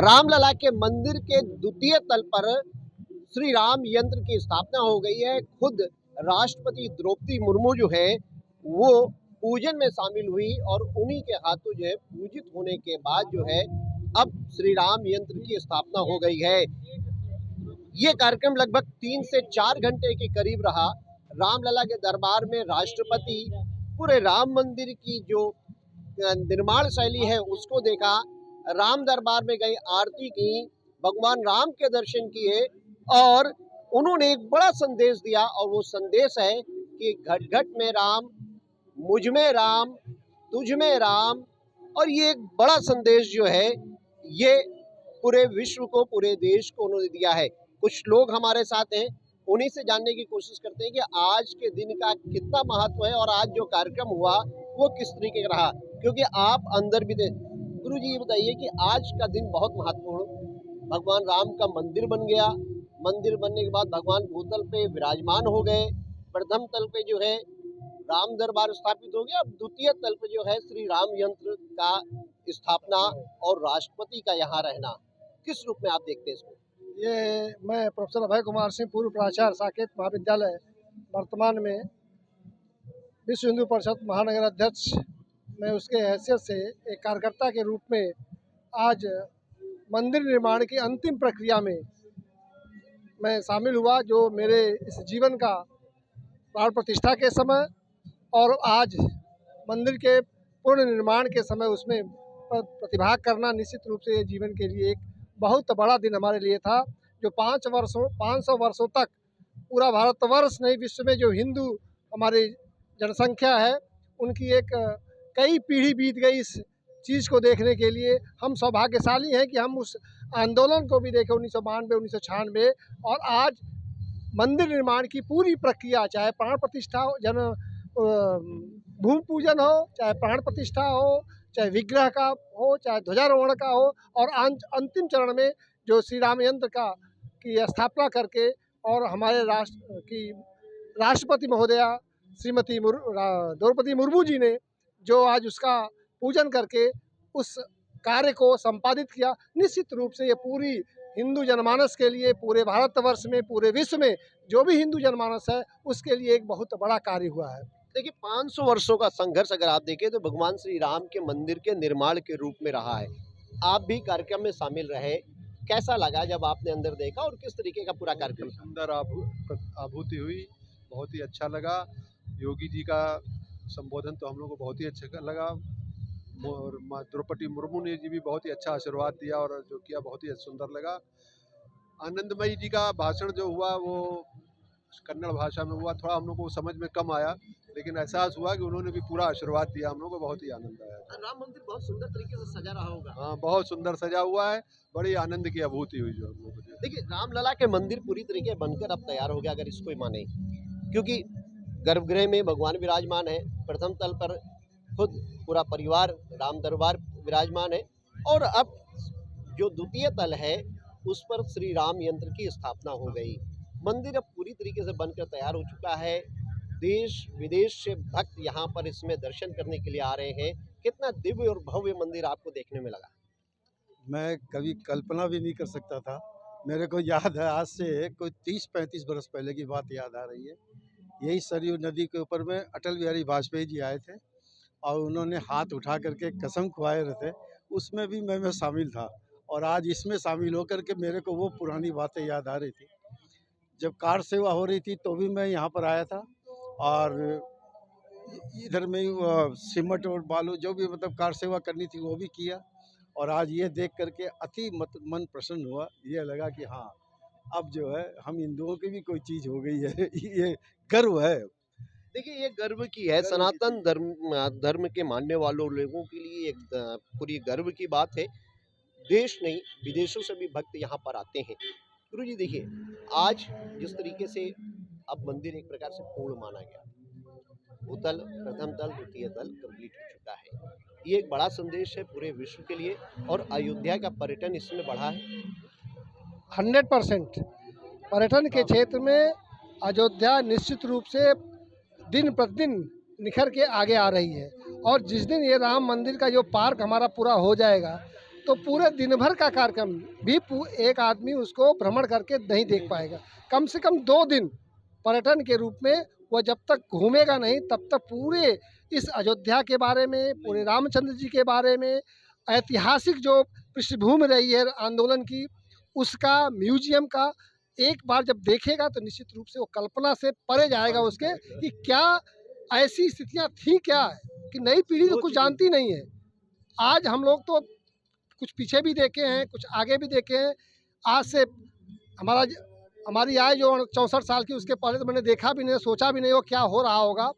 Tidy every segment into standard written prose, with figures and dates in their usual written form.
रामलला के मंदिर के द्वितीय तल पर श्री राम यंत्र की स्थापना हो गई है। खुद राष्ट्रपति द्रौपदी मुर्मू जो है वो पूजन में शामिल हुई और उन्हीं के हाथों जो है पूजित होने के बाद जो है अब श्री राम यंत्र की स्थापना हो गई है। ये कार्यक्रम लगभग 3 से 4 घंटे के करीब रहा। रामलला के दरबार में राष्ट्रपति पूरे राम मंदिर की जो निर्माण शैली है उसको देखा, राम दरबार में गए, आरती की, भगवान राम के दर्शन किए और उन्होंने एक बड़ा संदेश दिया और वो संदेश है कि घट घट में राम, मुझ में राम, तुझ में राम। और ये एक बड़ा संदेश जो है ये पूरे विश्व को, पूरे देश को उन्होंने दिया है। कुछ लोग हमारे साथ हैं, उन्हीं से जानने की कोशिश करते हैं कि आज के दिन का कितना महत्व है और आज जो कार्यक्रम हुआ वो किस तरीके का रहा, क्योंकि आप अंदर भी थे। गुरु जी ये बताइए कि आज का दिन बहुत महत्वपूर्ण, भगवान राम का मंदिर बन गया, मंदिर बनने के बाद भगवान भूतल पे विराजमान हो गए, प्रथम तल पे जो है राम दरबार स्थापित हो गया, अब द्वितीय तल पे जो है श्री राम यंत्र का स्थापना और राष्ट्रपति का यहाँ रहना, किस रूप में आप देखते हैं इसको? ये मैं प्रोफेसर अभय कुमार सिंह, पूर्व प्राचार्य साकेत महाविद्यालय, वर्तमान में विश्व हिंदू परिषद महानगर अध्यक्ष मैं उसके हैसियत से एक कार्यकर्ता के रूप में आज मंदिर निर्माण की अंतिम प्रक्रिया में मैं शामिल हुआ, जो मेरे इस जीवन का प्राण प्रतिष्ठा के समय और आज मंदिर के पूर्ण निर्माण के समय उसमें प्रतिभाग करना निश्चित रूप से जीवन के लिए एक बहुत बड़ा दिन हमारे लिए था। जो 500 वर्षों तक पूरा भारतवर्ष नहीं, विश्व में जो हिंदू हमारी जनसंख्या है उनकी एक कई पीढ़ी बीत गई इस चीज़ को देखने के लिए। हम सौभाग्यशाली हैं कि हम उस आंदोलन को भी देखें 1992, 1996, और आज मंदिर निर्माण की पूरी प्रक्रिया, चाहे प्राण प्रतिष्ठा हो, भूमि पूजन हो, चाहे प्राण प्रतिष्ठा हो, चाहे विग्रह का हो, चाहे ध्वजारोहण का हो, और अंतिम चरण में जो श्री राम यंत्र की स्थापना करके और हमारे राष्ट्र की राष्ट्रपति महोदया श्रीमती द्रौपदी मुर्मू जी ने जो आज उसका पूजन करके उस कार्य को संपादित किया, निश्चित रूप से ये पूरी हिंदू जनमानस के लिए, पूरे भारतवर्ष में, पूरे विश्व में जो भी हिंदू जनमानस है उसके लिए एक बहुत बड़ा कार्य हुआ है। देखिए 500 वर्षों का संघर्ष अगर आप देखें तो भगवान श्री राम के मंदिर के निर्माण के रूप में रहा है। आप भी कार्यक्रम में शामिल रहे, कैसा लगा जब आपने अंदर देखा और किस तरीके का पूरा कार्यक्रम? सुंदर अनुभूति हुई, बहुत ही अच्छा लगा। योगी जी का संबोधन तो हम लोग को बहुत ही अच्छा लगा और द्रौपदी मुर्मू ने जी भी बहुत ही अच्छा आशीर्वाद दिया और जो किया बहुत ही सुंदर लगा। आनंदमयी जी का भाषण जो हुआ वो कन्नड़ भाषा में हुआ, थोड़ा हम लोग को समझ में कम आया, लेकिन एहसास हुआ कि उन्होंने भी पूरा आशीर्वाद दिया, हम लोग को बहुत ही आनंद आया। राम मंदिर बहुत सुंदर तरीके से सजा रहा होगा। हाँ, बहुत सुंदर सजा हुआ है, बड़ी आनंद की अनुभूति हुई जो हम लोग को। देखिए रामलला के मंदिर पूरी तरीके बनकर अब तैयार हो गया अगर इसको माने, क्योंकि गर्भगृह में भगवान विराजमान है, प्रथम तल पर खुद पूरा परिवार राम दरबार विराजमान है और अब जो द्वितीय तल है उस पर श्री राम यंत्र की स्थापना हो गई। मंदिर अब पूरी तरीके से बनकर तैयार हो चुका है। देश विदेश से भक्त यहाँ पर इसमें दर्शन करने के लिए आ रहे हैं। कितना दिव्य और भव्य मंदिर आपको देखने में लगा? मैं कभी कल्पना भी नहीं कर सकता था। मेरे को याद है, आज से कोई 30-35 बरस पहले की बात याद आ रही है। यही सरयू नदी के ऊपर में अटल बिहारी वाजपेयी जी आए थे और उन्होंने हाथ उठा करके कसम खुआए रहे थे, उसमें भी मैं शामिल था और आज इसमें शामिल होकर के मेरे को वो पुरानी बातें याद आ रही थी। जब कार सेवा हो रही थी तो भी मैं यहाँ पर आया था और इधर में सीमेंट और बालू जो भी मतलब कार सेवा करनी थी वो भी किया और आज ये देख करके अति मन प्रसन्न हुआ। ये लगा कि हाँ, अब जो है हम हिंदुओं की भी कोई चीज़ हो गई है। ये गर्व है। देखिए ये गर्व की है, सनातन धर्म के मानने वालों लोगों के लिए एक पूरी गर्व की बात है। देश नहीं विदेशों से भी भक्त यहाँ पर आते हैं। गुरु जी देखिए आज जिस तरीके से अब मंदिर एक प्रकार से पूर्ण माना गया, भूतल, प्रथम तल, द्वितीय तल कंप्लीट हो चुका है, ये एक बड़ा संदेश है पूरे विश्व के लिए और अयोध्या का पर्यटन इसमें बढ़ा है। 100% पर्यटन के क्षेत्र में अयोध्या निश्चित रूप से दिन प्रतिदिन निखर के आगे आ रही है और जिस दिन ये राम मंदिर का जो पार्क हमारा पूरा हो जाएगा तो पूरे दिन भर का कार्यक्रम भी एक आदमी उसको भ्रमण करके नहीं देख पाएगा। कम से कम 2 दिन पर्यटन के रूप में वह जब तक घूमेगा नहीं तब तक पूरे इस अयोध्या के बारे में, पूरे रामचंद्र जी के बारे में, ऐतिहासिक जो पृष्ठभूमि रही है आंदोलन की, उसका, म्यूजियम का एक बार जब देखेगा तो निश्चित रूप से वो कल्पना से परे जाएगा उसके कि क्या ऐसी स्थितियाँ थी क्या, कि नई पीढ़ी तो कुछ जानती नहीं है। आज हम लोग तो कुछ पीछे भी देखे हैं, कुछ आगे भी देखे हैं। आज से हमारी आय जो 64 साल की, उसके पहले तो मैंने देखा भी नहीं, सोचा भी नहीं हो क्या हो रहा होगा।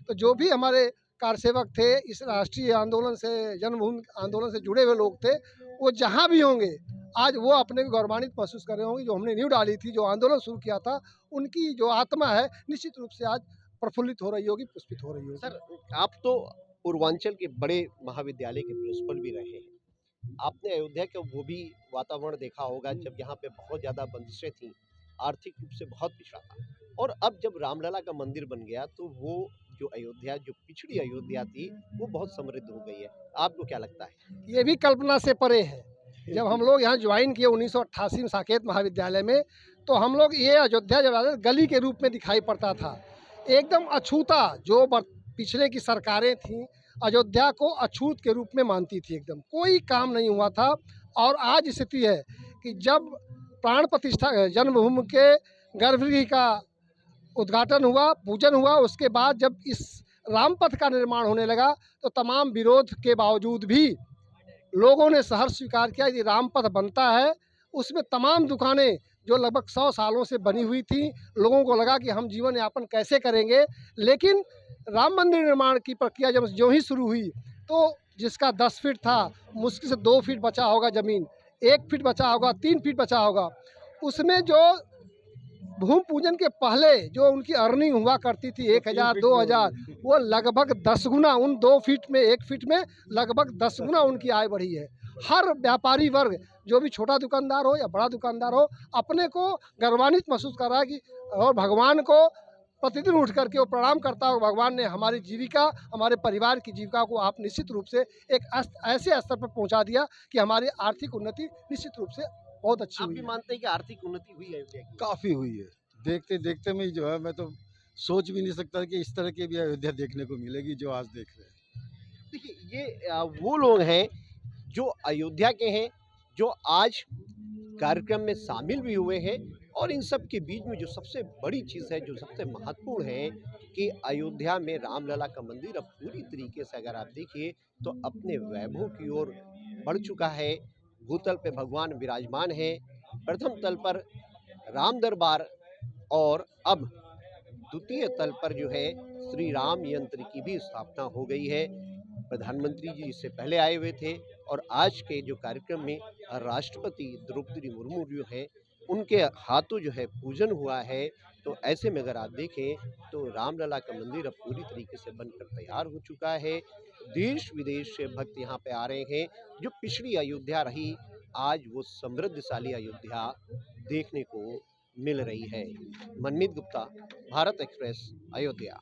तो जो भी हमारे कारसेवक थे, इस राष्ट्रीय आंदोलन से, जन्मभूमि आंदोलन से जुड़े हुए लोग थे, वो जहाँ भी होंगे आज वो अपने को गौरवान्वित महसूस कर रहे होंगे। जो हमने नींव डाली थी, जो आंदोलन शुरू किया था, उनकी जो आत्मा है निश्चित रूप से आज प्रफुल्लित हो रही होगी, पुष्पित हो रही होगी। सर, आप तो पूर्वांचल के बड़े महाविद्यालय के प्रिंसिपल भी रहे हैं। आपने अयोध्या का वो भी वातावरण देखा होगा जब यहाँ पे बहुत ज़्यादा बंदिशें थीं, आर्थिक रूप से बहुत पिछड़ा था, और अब जब रामलला का मंदिर बन गया तो वो जो अयोध्या, जो पिछड़ी अयोध्या थी, वो बहुत समृद्ध हो गई है। आपको क्या लगता है? ये भी कल्पना से परे है। जब हम लोग यहाँ ज्वाइन किए 1988 में साकेत महाविद्यालय में, तो हम लोग ये अयोध्या जब गली के रूप में दिखाई पड़ता था, एकदम अछूता। जो पिछले की सरकारें थीं, अयोध्या को अछूत के रूप में मानती थी, एकदम कोई काम नहीं हुआ था। और आज स्थिति है कि जब प्राण प्रतिष्ठा जन्मभूमि के गर्भगृह का उद्घाटन हुआ, पूजन हुआ, उसके बाद जब इस रामपथ का निर्माण होने लगा तो तमाम विरोध के बावजूद भी लोगों ने सहर्ष स्वीकार किया कि रामपथ बनता है। उसमें तमाम दुकानें जो लगभग 100 सालों से बनी हुई थी, लोगों को लगा कि हम जीवन यापन कैसे करेंगे। लेकिन राम मंदिर निर्माण की प्रक्रिया जब जो ही शुरू हुई तो जिसका 10 फीट था, मुश्किल से 2 फीट बचा होगा ज़मीन, 1 फीट बचा होगा, 3 फीट बचा होगा। उसमें जो भूमि पूजन के पहले जो उनकी अर्निंग हुआ करती थी 1000 2000, वो लगभग 10 गुना, उन 2 फीट में 1 फीट में लगभग 10 गुना उनकी आय बढ़ी है। हर व्यापारी वर्ग, जो भी छोटा दुकानदार हो या बड़ा दुकानदार हो, अपने को गर्वान्वित महसूस कर रहा है कि, और भगवान को प्रतिदिन उठ करके वो प्रणाम करता हो, भगवान ने हमारी जीविका, हमारे परिवार की जीविका को आप निश्चित रूप से एक ऐसे स्तर पर पहुंचा दिया कि हमारी आर्थिक उन्नति निश्चित रूप से बहुत अच्छी आप हुई भी है। मानते हैं कि आर्थिक उन्नति हुई है अयोध्या की? काफ़ी हुई है। देखते देखते में ही जो है, मैं तो सोच भी नहीं सकता कि इस तरह की भी अयोध्या देखने को मिलेगी जो आज देख रहे हैं। देखिए, ये वो लोग हैं जो अयोध्या के हैं, जो आज कार्यक्रम में शामिल भी हुए हैं, और इन सब के बीच में जो सबसे बड़ी चीज़ है, जो सबसे महत्वपूर्ण है, कि अयोध्या में रामलला का मंदिर अब पूरी तरीके से अगर आप देखिए तो अपने वैभव की ओर बढ़ चुका है। भूतल पे भगवान विराजमान है, प्रथम तल पर राम दरबार, और अब द्वितीय तल पर जो है श्री राम यंत्र की भी स्थापना हो गई है। प्रधानमंत्री जी इससे पहले आए हुए थे, और आज के जो कार्यक्रम में राष्ट्रपति द्रौपदी मुर्मू जो है, उनके हाथों जो है पूजन हुआ है। तो ऐसे में अगर आप देखें तो रामलला का मंदिर अब पूरी तरीके से बनकर तैयार हो चुका है। देश विदेश से भक्त यहाँ पे आ रहे हैं। जो पिछड़ी अयोध्या रही, आज वो समृद्धशाली अयोध्या देखने को मिल रही है। मनमीत गुप्ता, भारत एक्सप्रेस, अयोध्या।